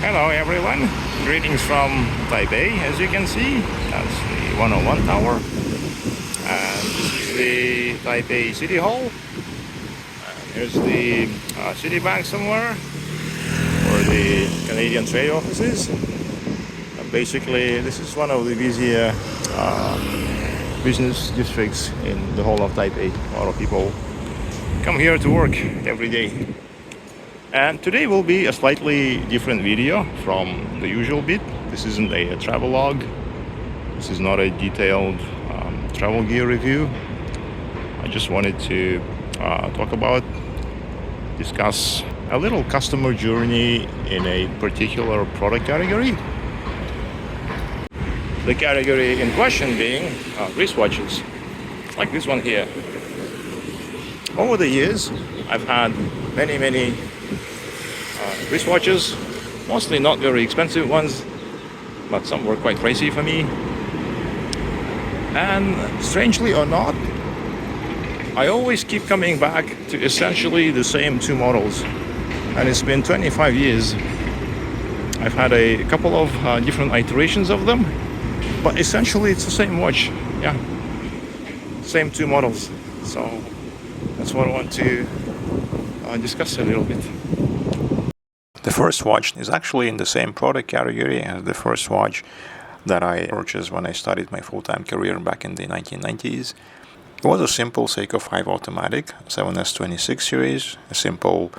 Hello everyone, greetings from Taipei. As you can see, that's the 101 tower, and this is the Taipei City Hall, and here's the city bank somewhere, or the Canadian trade offices. And basically this is one of the busier business districts in the whole of Taipei. A lot of people come here to work every day. And today will be a slightly different video from the usual bit. This isn't a travelogue. This is not a detailed travel gear review. I just wanted to talk about, discuss a little customer journey in a particular product category. The category in question being wristwatches, like this one here. Over the years, I've had many wristwatches, mostly not very expensive ones, but some were quite pricey for me. And strangely or not, I always keep coming back to essentially the same two models. And it's been 25 years. I've had a couple of different iterations of them, but essentially it's the same watch. Yeah, same two models. So that's what I want to discuss a little bit. The first watch is actually in the same product category as the first watch that I purchased when I started my full-time career back in the 1990s. It was a simple Seiko 5 automatic 7S26 series, a simple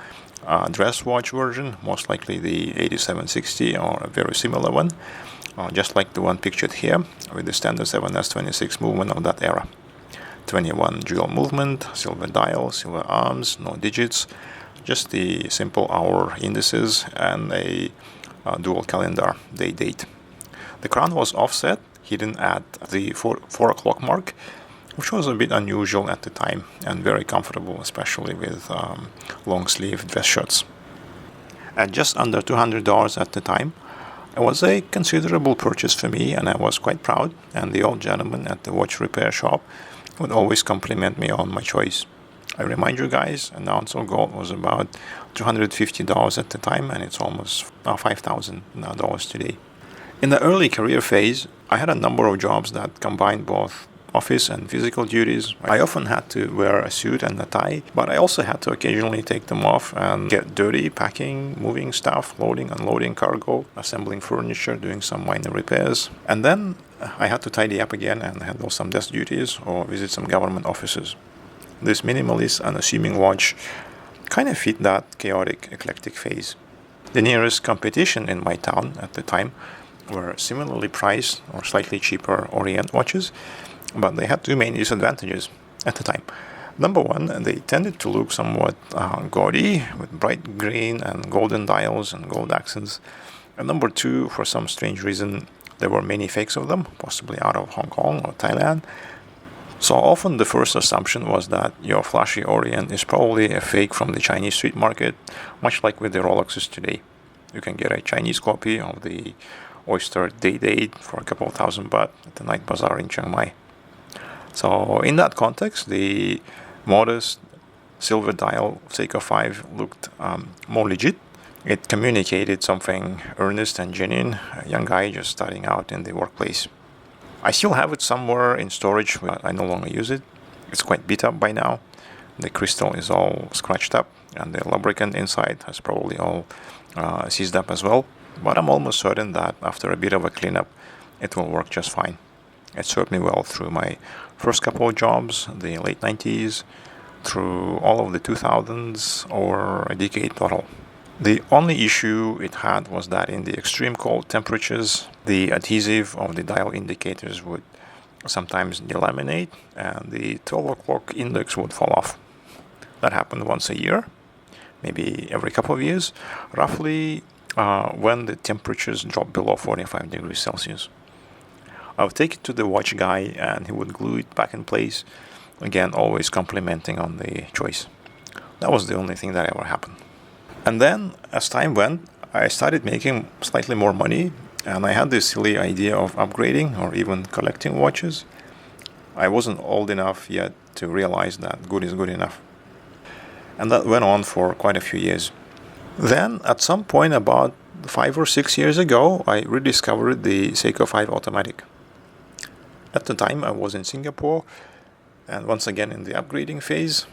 dress watch version, most likely the 8760 or a very similar one, just like the one pictured here with the standard 7S26 movement of that era. 21 dual movement, silver dial, silver arms, no digits, just the simple hour indices and a dual calendar day date. The crown was offset, hidden at the 4 o'clock mark, which was a bit unusual at the time and very comfortable, especially with long sleeve dress shirts. At just under $200 at the time, it was a considerable purchase for me, and I was quite proud, and the old gentleman at the watch repair shop would always compliment me on my choice. I remind you guys, an ounce of gold was about $250 at the time, and it's almost $5,000 today. In the early career phase, I had a number of jobs that combined both office and physical duties. I often had to wear a suit and a tie, but I also had to occasionally take them off and get dirty packing, moving stuff, loading, unloading cargo, assembling furniture, doing some minor repairs. And then I had to tidy up again and handle some desk duties or visit some government offices. This minimalist, unassuming watch kind of fit that chaotic, eclectic phase. The nearest competition in my town at the time were similarly priced or slightly cheaper Orient watches, but they had two main disadvantages at the time. Number one, they tended to look somewhat gaudy with bright green and golden dials and gold accents. And number two, for some strange reason, there were many fakes of them, possibly out of Hong Kong or Thailand. So often the first assumption was that your flashy Orient is probably a fake from the Chinese street market, much like with the Rolexes today. You can get a Chinese copy of the Oyster Day Date for a couple of $1,000 at the night bazaar in Chiang Mai. So in that context, the modest silver dial Seiko 5 looked more legit. It communicated something earnest and genuine, a young guy just starting out in the workplace. I still have it somewhere in storage, but I no longer use it. It's quite beat up by now. The crystal is all scratched up, and the lubricant inside has probably all seized up as well. But I'm almost certain that after a bit of a cleanup, it will work just fine. It served me well through my first couple of jobs, the late 90s, through all of the 2000s, or a decade total. The only issue it had was that in the extreme cold temperatures, the adhesive of the dial indicators would sometimes delaminate and the 12 o'clock index would fall off. That happened once a year, maybe every couple of years, roughly when the temperatures dropped below 45 degrees Celsius. I would take it to the watch guy and he would glue it back in place, again always complimenting on the choice. That was the only thing that ever happened. And then, as time went, I started making slightly more money, and I had this silly idea of upgrading or even collecting watches. I wasn't old enough yet to realize that good is good enough. And that went on for quite a few years. Then, at some point about About 5 or 6 years ago, I rediscovered the Seiko 5 automatic. At the time, I was in Singapore, and once again in the upgrading phase.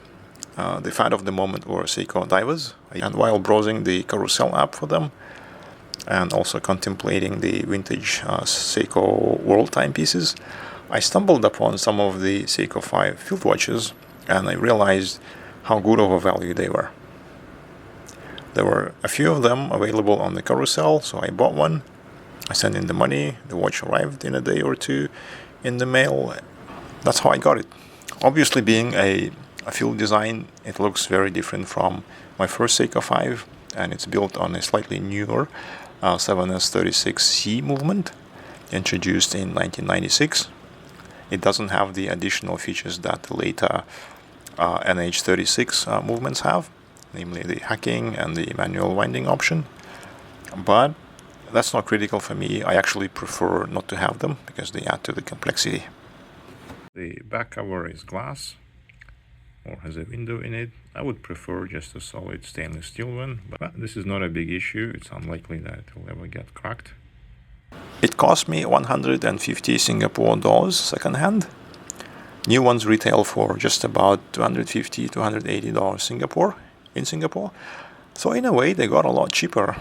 The fad of the moment were Seiko divers, and while browsing the carousel app for them, and also contemplating the vintage Seiko world timepieces, I stumbled upon some of the Seiko 5 field watches, and I realized how good of a value they were. There were a few of them available on the carousel, so I bought one. I sent in the money, the watch arrived in a day or two in the mail. That's how I got it. Obviously, being a field design, it looks very different from my first Seiko 5, and it's built on a slightly newer 7S36C movement, introduced in 1996. It doesn't have the additional features that the later NH36 movements have, namely the hacking and the manual winding option. But that's not critical for me. I actually prefer not to have them because they add to the complexity. The back cover is glass or has a window in it. I would prefer just a solid stainless steel one, but this is not a big issue. It's unlikely that it will ever get cracked. It cost me 150 Singapore dollars second-hand. New ones retail for just about 250 to $180 Singapore in Singapore. So in a way, they got a lot cheaper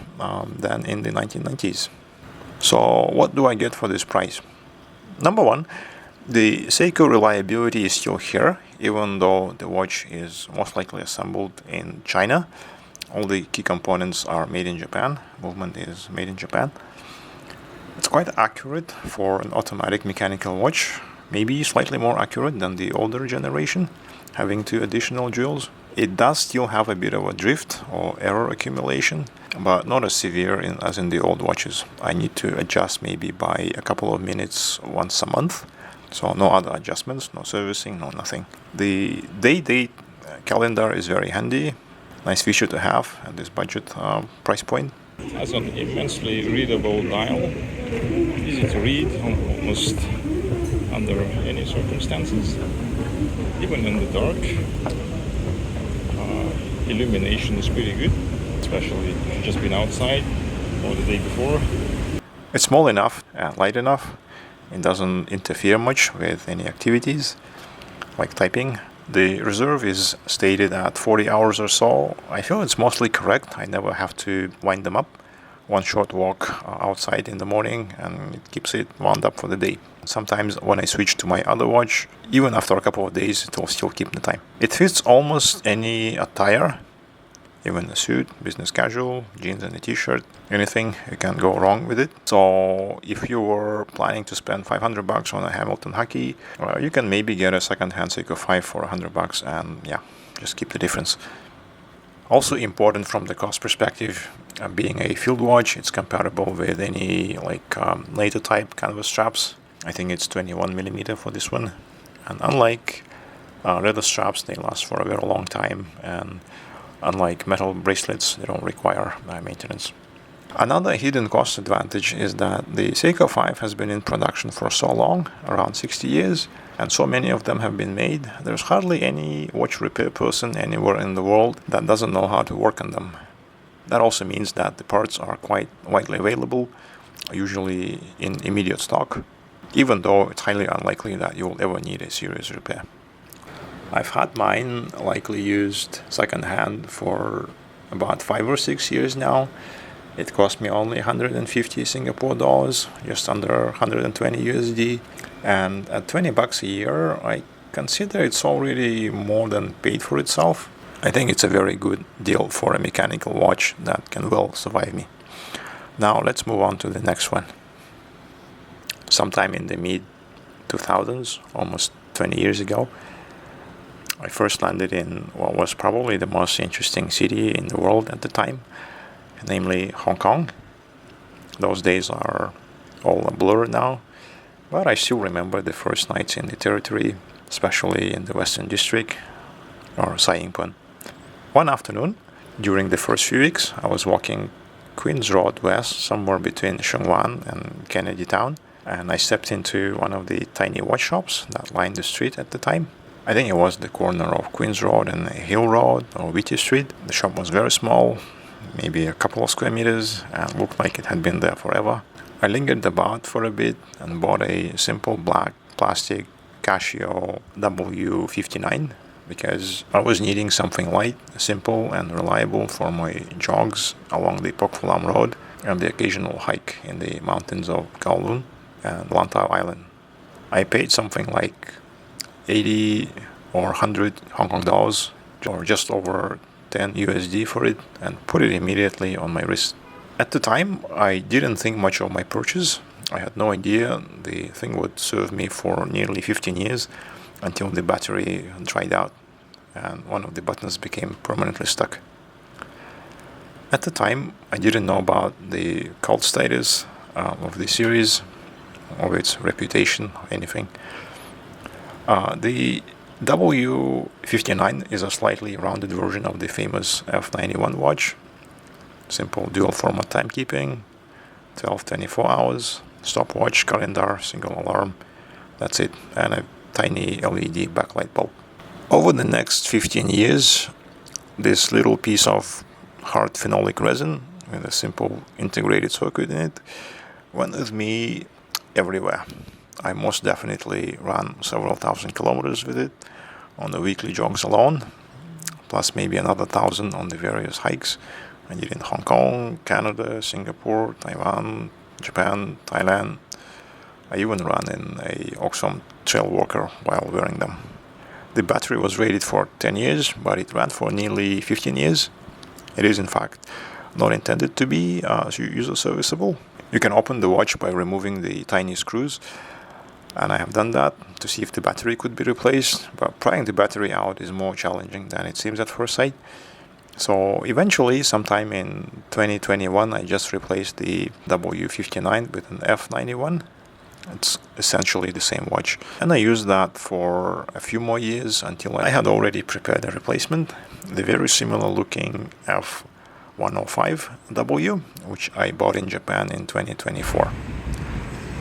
than in the 1990s. So what do I get for this price? Number one, the Seiko reliability is still here, even though the watch is most likely assembled in China. All the key components are made in Japan. Movement is made in Japan. It's quite accurate for an automatic mechanical watch, maybe slightly more accurate than the older generation, having 2 additional jewels. It does still have a bit of a drift or error accumulation, but not as severe as in the old watches. I need to adjust maybe by a couple of minutes once a month. So no other adjustments, no servicing, no nothing. The day-date calendar is very handy. Nice feature to have at this budget price point. It has an immensely readable dial. Easy to read almost under any circumstances. Even in the dark. Illumination is pretty good, especially if you've just been outside or the day before. It's small enough and light enough. It doesn't interfere much with any activities like typing. The reserve is stated at 40 hours or so. I feel it's mostly correct. I never have to wind them up. One short walk outside in the morning and it keeps it wound up for the day. Sometimes when I switch to my other watch, even after a couple of days, it will still keep the time. It fits almost any attire, even a suit, business casual, jeans and a t-shirt, anything, you can go wrong with it. So if you were planning to spend $500 on a Hamilton Hockey, you can maybe get a second-hand Seiko 5 for $100 and yeah, just keep the difference. Also important from the cost perspective, being a field watch, it's compatible with any later type canvas straps. I think it's 21mm for this one. And unlike leather straps, they last for a very long time, and unlike metal bracelets, they don't require maintenance. Another hidden cost advantage is that the Seiko 5 has been in production for so long, around 60 years, and so many of them have been made. There's hardly any watch repair person anywhere in the world that doesn't know how to work on them. That also means that the parts are quite widely available, usually in immediate stock, even though it's highly unlikely that you'll ever need a serious repair. I've had mine likely used second-hand for about 5 or 6 years now. It cost me only 150 Singapore dollars, just under 120 USD. And at $20 a year, I consider it's already more than paid for itself. I think it's a very good deal for a mechanical watch that can well survive me. Now let's move on to the next one. Sometime in the mid-2000s, almost 20 years ago, I first landed in what was probably the most interesting city in the world at the time, namely Hong Kong. Those days are all a blur now, but I still remember the first nights in the territory, especially in the Western District, or Sai Ying Pun. One afternoon, during the first few weeks, I was walking Queen's Road West, somewhere between Sheung Wan and Kennedy Town, and I stepped into one of the tiny watch shops that lined the street at the time. I think it was the corner of Queen's Road and Hill Road or Whitty Street. The shop was very small, maybe a couple of square meters, and looked like it had been there forever. I lingered about for a bit and bought a simple black plastic Casio W59 because I was needing something light, simple, and reliable for my jogs along the Pokfulam Road and the occasional hike in the mountains of Kowloon and Lantau Island. I paid something like 80 or 100 Hong Kong dollars, or just over 10 USD for it, and put it immediately on my wrist. At the time, I didn't think much of my purchase. I had no idea the thing would serve me for nearly 15 years until the battery dried out and one of the buttons became permanently stuck. At the time, I didn't know about the cult status of the series, or its reputation, or anything. The W59 is a slightly rounded version of the famous F91 watch. Simple dual format timekeeping, 12-24 hours, stopwatch, calendar, single alarm. That's it, and a tiny LED backlight bulb. Over the next 15 years, this little piece of hard phenolic resin with a simple integrated circuit in it went with me everywhere. I most definitely ran several thousand kilometers with it on the weekly jogs alone, plus maybe another 1,000 on the various hikes I did in Hong Kong, Canada, Singapore, Taiwan, Japan, Thailand. I even ran in a Oxfam trail walker while wearing them. The battery was rated for 10 years, but it ran for nearly 15 years. It is in fact not intended to be user serviceable. You can open the watch by removing the tiny screws, and I have done that to see if the battery could be replaced, but prying the battery out is more challenging than it seems at first sight. So eventually, sometime in 2021, I just replaced the W59 with an F91. It's essentially the same watch, and I used that for a few more years until I had already prepared a replacement, the very similar looking F105W, which I bought in Japan in 2024.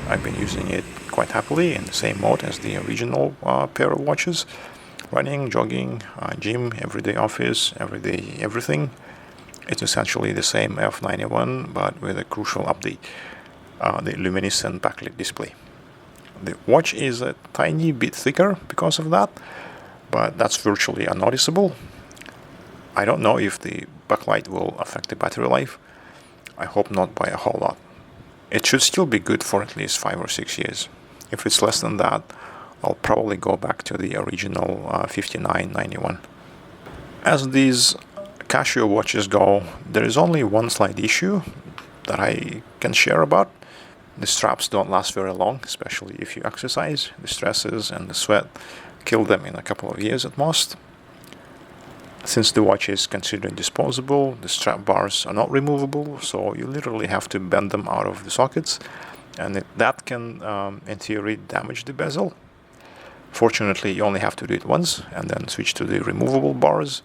I've been using it quite happily in the same mode as the original pair of watches. Running, jogging, gym, everyday office, everyday everything. It's essentially the same F91, but with a crucial update, the luminescent backlit display. The watch is a tiny bit thicker because of that, but that's virtually unnoticeable. I don't know if the backlight will affect the battery life. I hope not by a whole lot. It should still be good for at least 5 or 6 years. If it's less than that, I'll probably go back to the original 5991. As these Casio watches go, there is only one slight issue that I can share about. The straps don't last very long, especially if you exercise. The stresses and the sweat kill them in a couple of years at most. Since the watch is considered disposable, the strap bars are not removable, so you literally have to bend them out of the sockets, and that can, in theory, damage the bezel. Fortunately, you only have to do it once and then switch to the removable bars.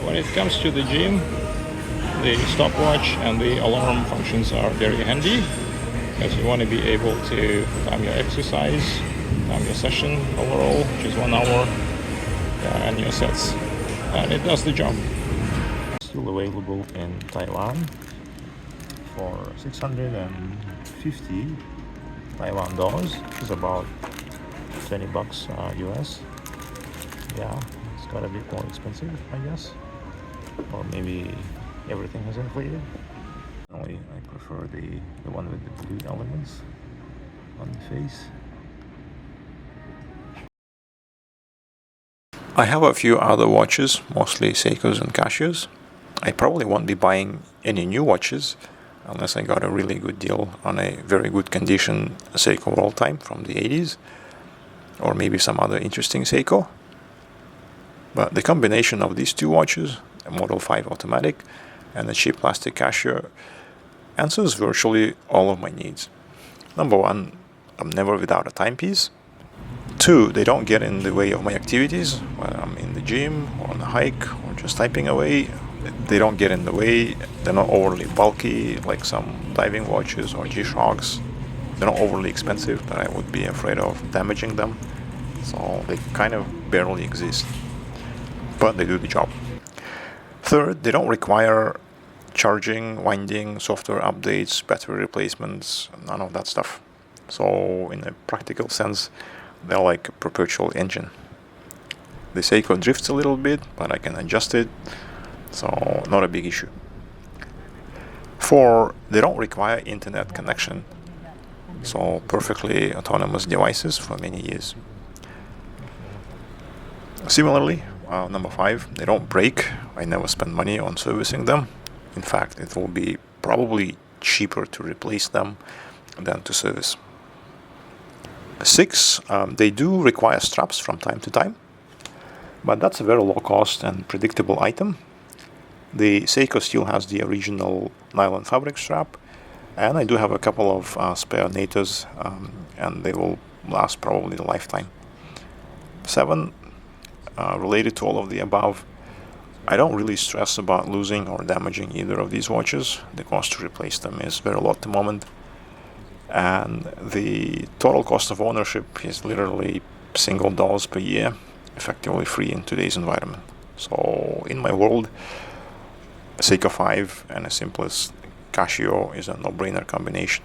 When it comes to the gym, the stopwatch and the alarm functions are very handy, because you want to be able to time your exercise, time your session overall, which is 1 hour, and your sets. And it does the job. Still available in Taiwan for 650 Taiwan dollars, which is about $20 US. Yeah, it's got a bit more expensive, I guess. Or maybe everything has inflated. Personally, I prefer the one with the blue elements on the face. I have a few other watches, mostly Seikos and Casios. I probably won't be buying any new watches unless I got a really good deal on a very good condition Seiko World Time from the 80s, or maybe some other interesting Seiko. But the combination of these two watches, a Model 5 automatic and a cheap plastic Casio, answers virtually all of my needs. Number one, I'm never without a timepiece. 2, they don't get in the way of my activities, whether I'm in the gym or on a hike or just typing away. They don't get in the way. They're not overly bulky like some diving watches or G-Shocks. They're not overly expensive that I would be afraid of damaging them. So they kind of barely exist, but they do the job. 3rd, they don't require charging, winding, software updates, battery replacements, none of that stuff. So in a practical sense, they're like a perpetual engine. The Seiko drifts a little bit, but I can adjust it, so not a big issue. 4, they don't require internet connection, so perfectly autonomous devices for many years. Similarly, number 5, they don't break. I never spend money on servicing them. In fact, it will be probably cheaper to replace them than to service. 6, they do require straps from time to time, but that's a very low cost and predictable item. The Seiko still has the original nylon fabric strap, and I do have a couple of spare natos, and they will last probably a lifetime. 7, related to all of the above, I don't really stress about losing or damaging either of these watches. The cost to replace them is very low at the moment, and the total cost of ownership is literally single dollars per year, effectively free in today's environment. So in my world, a Seiko 5 and a simplest Casio is a no-brainer combination.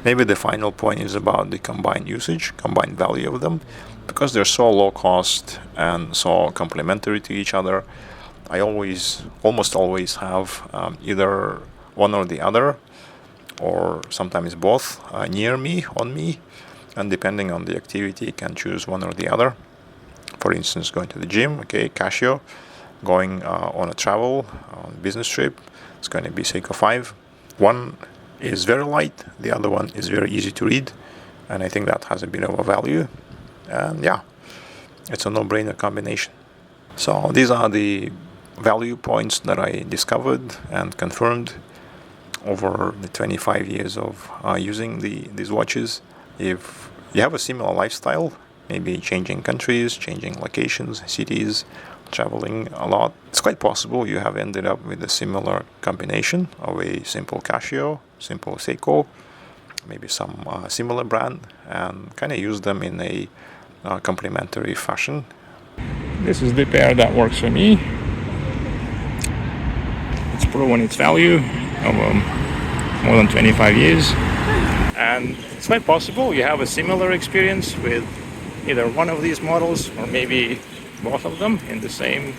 Maybe the final point is about the combined usage, combined value of them. Because they're so low cost and so complementary to each other, I almost always have either one or the other, or sometimes both, near me, on me, and depending on the activity, I can choose one or the other. For instance, going to the gym, okay, Casio. Going on a travel, on a business trip, it's going to be Seiko 5. One is very light, the other one is very easy to read, and I think that has a bit of a value. And yeah, it's a no-brainer combination. So these are the value points that I discovered and confirmed over the 25 years of using these watches. If you have a similar lifestyle, maybe changing countries, changing locations, cities, traveling a lot, it's quite possible you have ended up with a similar combination of a simple Casio, simple Seiko, maybe some similar brand, and kind of use them in a complementary fashion. This is the pair that works for me. It's proven its value over more than 25 years, and it's quite possible you have a similar experience with either one of these models or maybe both of them in the same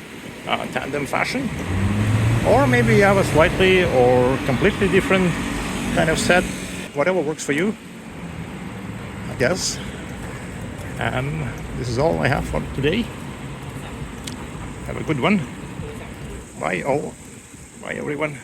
tandem fashion, or maybe you have a slightly or completely different kind of set. Whatever works for you, I guess. And this is all I have for today. Have a good one. Bye all. Bye everyone.